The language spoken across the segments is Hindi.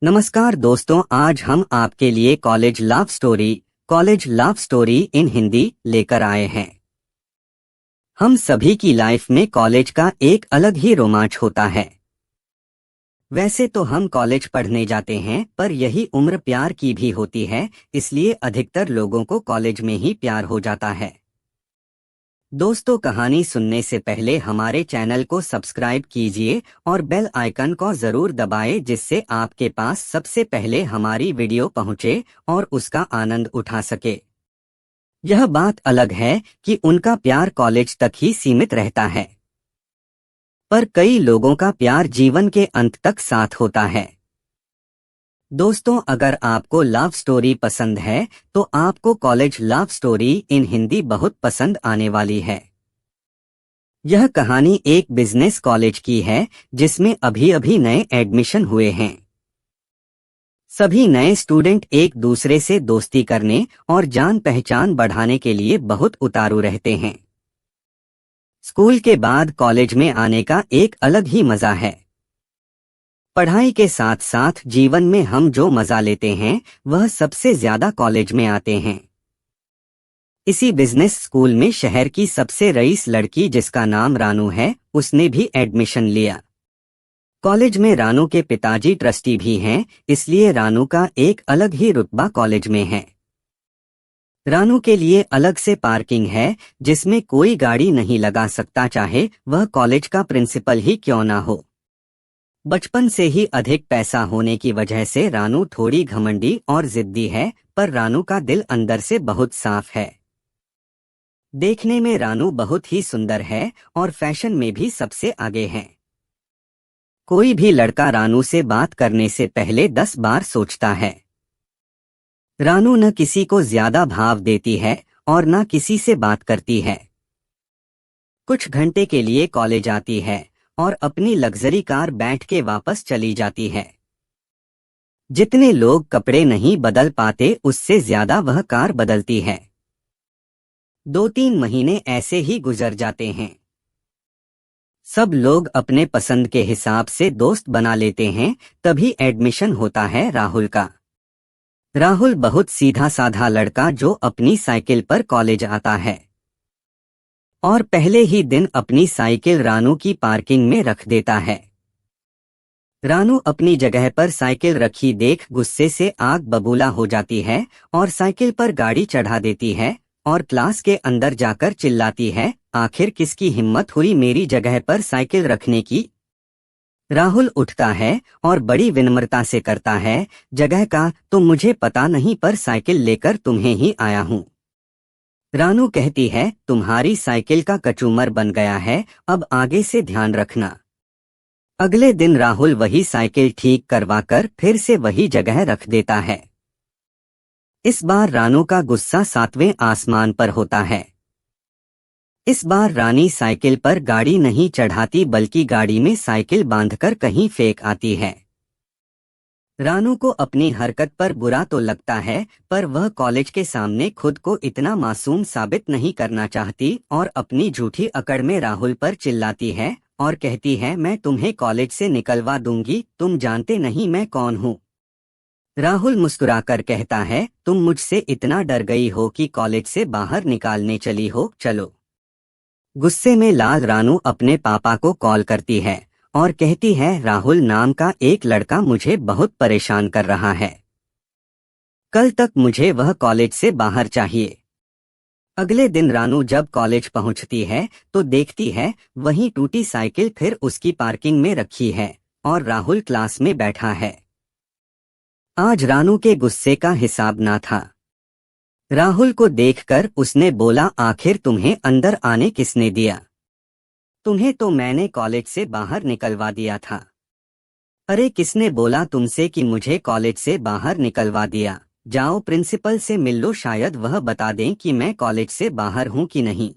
नमस्कार दोस्तों, आज हम आपके लिए college love story in Hindi लेकर आए हैं। हम सभी की लाइफ में कॉलेज का एक अलग ही रोमांच होता है। वैसे तो हम कॉलेज पढ़ने जाते हैं, पर यही उम्र प्यार की भी होती है, इसलिए अधिकतर लोगों को कॉलेज में ही प्यार हो जाता है। दोस्तों, कहानी सुनने से पहले हमारे चैनल को सब्सक्राइब कीजिए और बेल आइकन को जरूर दबाएं, जिससे आपके पास सबसे पहले हमारी वीडियो पहुंचे और उसका आनंद उठा सके। यह बात अलग है कि उनका प्यार कॉलेज तक ही सीमित रहता है, पर कई लोगों का प्यार जीवन के अंत तक साथ होता है। दोस्तों, अगर आपको लव स्टोरी पसंद है तो आपको college love story in Hindi बहुत पसंद आने वाली है। यह कहानी एक बिजनेस कॉलेज की है, जिसमें अभी अभी नए एडमिशन हुए हैं। सभी नए स्टूडेंट एक दूसरे से दोस्ती करने और जान पहचान बढ़ाने के लिए बहुत उतारू रहते हैं। स्कूल के बाद कॉलेज में आने का एक अलग ही मजा है। पढ़ाई के साथ साथ जीवन में हम जो मजा लेते हैं वह सबसे ज्यादा कॉलेज में आते हैं। इसी बिजनेस स्कूल में शहर की सबसे रईस लड़की, जिसका नाम रानू है, उसने भी एडमिशन लिया। कॉलेज में रानू के पिताजी ट्रस्टी भी हैं, इसलिए रानू का एक अलग ही रुतबा कॉलेज में है। रानू के लिए अलग से पार्किंग है, जिसमें कोई गाड़ी नहीं लगा सकता, चाहे वह कॉलेज का प्रिंसिपल ही क्यों ना हो। बचपन से ही अधिक पैसा होने की वजह से रानू थोड़ी घमंडी और जिद्दी है, पर रानू का दिल अंदर से बहुत साफ है। देखने में रानू बहुत ही सुंदर है और फैशन में भी सबसे आगे है। कोई भी लड़का रानू से बात करने से पहले 10 बार सोचता है। रानू न किसी को ज्यादा भाव देती है और न किसी से बात करती है। कुछ घंटे के लिए कॉलेज आती है और अपनी लग्जरी कार बैठ के वापस चली जाती है। जितने लोग कपड़े नहीं बदल पाते, उससे ज्यादा वह कार बदलती है। 2-3 महीने ऐसे ही गुजर जाते हैं। सब लोग अपने पसंद के हिसाब से दोस्त बना लेते हैं। तभी एडमिशन होता है राहुल का। राहुल बहुत सीधा साधा लड़का, जो अपनी साइकिल पर कॉलेज आता है और पहले ही दिन अपनी साइकिल रानू की पार्किंग में रख देता है। रानू अपनी जगह पर साइकिल रखी देख गुस्से से आग बबूला हो जाती है और साइकिल पर गाड़ी चढ़ा देती है और क्लास के अंदर जाकर चिल्लाती है, आखिर किसकी हिम्मत हुई मेरी जगह पर साइकिल रखने की। राहुल उठता है और बड़ी विनम्रता से करता है, जगह का तो मुझे पता नहीं, पर साइकिल लेकर तुम्हें ही आया हूँ। रानू कहती है, तुम्हारी साइकिल का कचूमर बन गया है, अब आगे से ध्यान रखना। अगले दिन राहुल वही साइकिल ठीक करवाकर फिर से वही जगह रख देता है। इस बार रानू का गुस्सा 7वें आसमान पर होता है। इस बार रानी साइकिल पर गाड़ी नहीं चढ़ाती, बल्कि गाड़ी में साइकिल बांधकर कहीं फेंक आती है। रानू को अपनी हरकत पर बुरा तो लगता है, पर वह कॉलेज के सामने खुद को इतना मासूम साबित नहीं करना चाहती और अपनी झूठी अकड़ में राहुल पर चिल्लाती है और कहती है, मैं तुम्हें कॉलेज से निकलवा दूंगी, तुम जानते नहीं मैं कौन हूँ। राहुल मुस्कुराकर कहता है, तुम मुझसे इतना डर गई हो कि कॉलेज से बाहर निकालने चली हो, चलो। गुस्से में लाल रानू अपने पापा को कॉल करती है और कहती है, राहुल नाम का एक लड़का मुझे बहुत परेशान कर रहा है। कल तक मुझे वह कॉलेज से बाहर चाहिए। अगले दिन रानू जब कॉलेज पहुंचती है तो देखती है वहीं टूटी साइकिल फिर उसकी पार्किंग में रखी है और राहुल क्लास में बैठा है। आज रानू के गुस्से का हिसाब ना था। राहुल को देखकर उसने बोला, आखिर तुम्हें अंदर आने किसने दिया? तुम्हें तो मैंने कॉलेज से बाहर निकलवा दिया था। अरे किसने बोला तुमसे कि मुझे कॉलेज से बाहर निकलवा दिया? जाओ प्रिंसिपल से मिल लो, शायद वह बता दें कि मैं कॉलेज से बाहर हूं कि नहीं।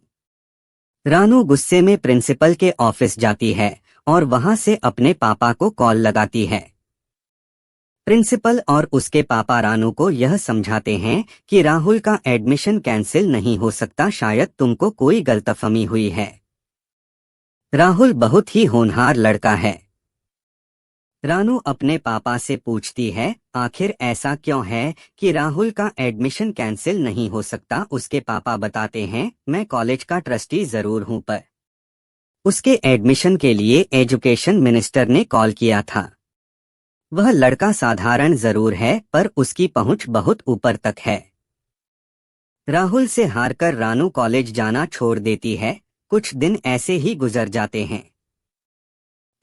रानू गुस्से में प्रिंसिपल के ऑफिस जाती है और वहां से अपने पापा को कॉल लगाती है। प्रिंसिपल और उसके पापा रानू को यह समझाते हैं कि राहुल का एडमिशन कैंसिल नहीं हो सकता, शायद तुमको कोई गलतफहमी हुई है। राहुल बहुत ही होनहार लड़का है। रानू अपने पापा से पूछती है, आखिर ऐसा क्यों है कि राहुल का एडमिशन कैंसिल नहीं हो सकता। उसके पापा बताते हैं, मैं कॉलेज का ट्रस्टी जरूर हूं पर उसके एडमिशन के लिए एजुकेशन मिनिस्टर ने कॉल किया था। वह लड़का साधारण जरूर है पर उसकी पहुंच बहुत ऊपर तक है। राहुल से हारकर रानू कॉलेज जाना छोड़ देती है। कुछ दिन ऐसे ही गुजर जाते हैं।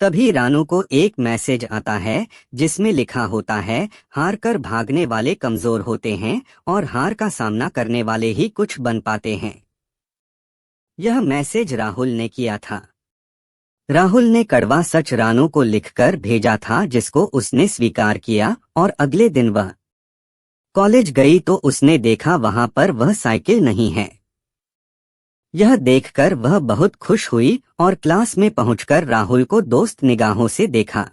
तभी रानू को एक मैसेज आता है जिसमें लिखा होता है, हारकर भागने वाले कमजोर होते हैं और हार का सामना करने वाले ही कुछ बन पाते हैं। यह मैसेज राहुल ने किया था। राहुल ने कड़वा सच रानू को लिखकर भेजा था जिसको उसने स्वीकार किया और अगले दिन वह कॉलेज गई तो उसने देखा वहां पर वह साइकिल नहीं है। यह देखकर वह बहुत खुश हुई और क्लास में पहुंचकर राहुल को दोस्त निगाहों से देखा।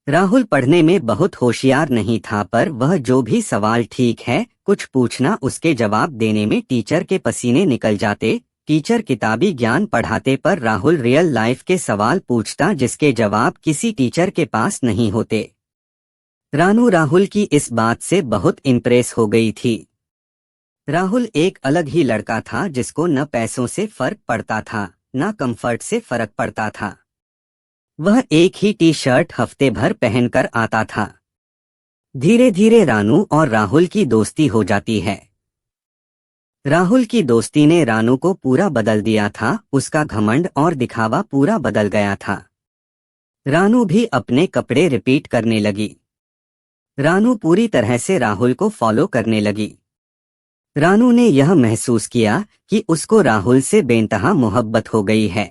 राहुल पढ़ने में बहुत होशियार नहीं था पर वह जो भी सवाल ठीक है कुछ पूछना उसके जवाब देने में टीचर के पसीने निकल जाते। टीचर किताबी ज्ञान पढ़ाते पर राहुल रियल लाइफ के सवाल पूछता जिसके जवाब किसी टीचर के पास नहीं होते। रानू राहुल की इस बात से बहुत इम्प्रेस हो गई थी। राहुल एक अलग ही लड़का था जिसको न पैसों से फर्क पड़ता था न कंफर्ट से फर्क पड़ता था। वह एक ही टी शर्ट हफ्ते भर पहनकर आता था। धीरे धीरे रानू और राहुल की दोस्ती हो जाती है। राहुल की दोस्ती ने रानू को पूरा बदल दिया था। उसका घमंड और दिखावा पूरा बदल गया था। रानू भी अपने कपड़े रिपीट करने लगी। रानू पूरी तरह से राहुल को फॉलो करने लगी। रानू ने यह महसूस किया कि उसको राहुल से बेइंतहा मोहब्बत हो गई है।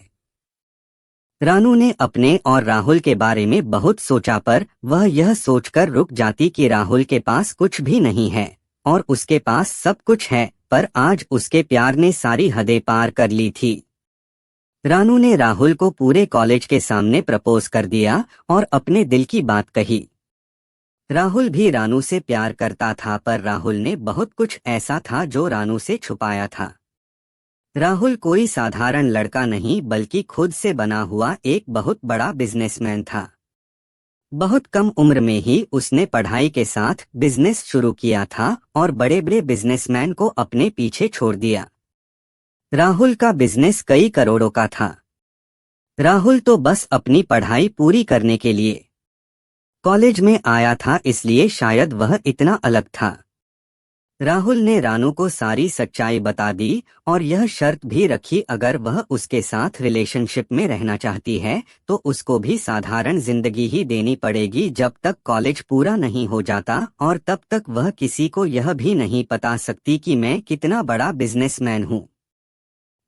रानू ने अपने और राहुल के बारे में बहुत सोचा पर वह यह सोचकर रुक जाती कि राहुल के पास कुछ भी नहीं है और उसके पास सब कुछ है, पर आज उसके प्यार ने सारी हदें पार कर ली थी। रानू ने राहुल को पूरे कॉलेज के सामने प्रपोज कर दिया और अपने दिल की बात कही। राहुल भी रानू से प्यार करता था पर राहुल ने बहुत कुछ ऐसा था जो रानू से छुपाया था। राहुल कोई साधारण लड़का नहीं बल्कि खुद से बना हुआ एक बहुत बड़ा बिजनेसमैन था। बहुत कम उम्र में ही उसने पढ़ाई के साथ बिजनेस शुरू किया था और बड़े बड़े बिजनेसमैन को अपने पीछे छोड़ दिया। राहुल का बिजनेस कई करोड़ों का था। राहुल तो बस अपनी पढ़ाई पूरी करने के लिए कॉलेज में आया था, इसलिए शायद वह इतना अलग था। राहुल ने रानू को सारी सच्चाई बता दी और यह शर्त भी रखी, अगर वह उसके साथ रिलेशनशिप में रहना चाहती है तो उसको भी साधारण जिंदगी ही देनी पड़ेगी जब तक कॉलेज पूरा नहीं हो जाता, और तब तक वह किसी को यह भी नहीं बता सकती कि मैं कितना बड़ा बिजनेसमैन हूँ।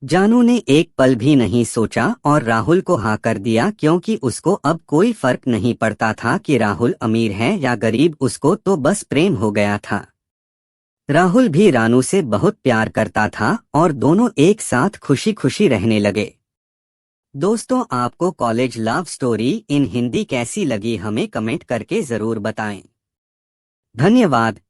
जानू ने एक पल भी नहीं सोचा और राहुल को हाँ कर दिया, क्योंकि उसको अब कोई फर्क नहीं पड़ता था कि राहुल अमीर है या गरीब, उसको तो बस प्रेम हो गया था। राहुल भी रानू से बहुत प्यार करता था और दोनों एक साथ खुशी खुशी रहने लगे। दोस्तों, आपको college love story in Hindi कैसी लगी हमें कमेंट करके जरूर बताएं। धन्यवाद।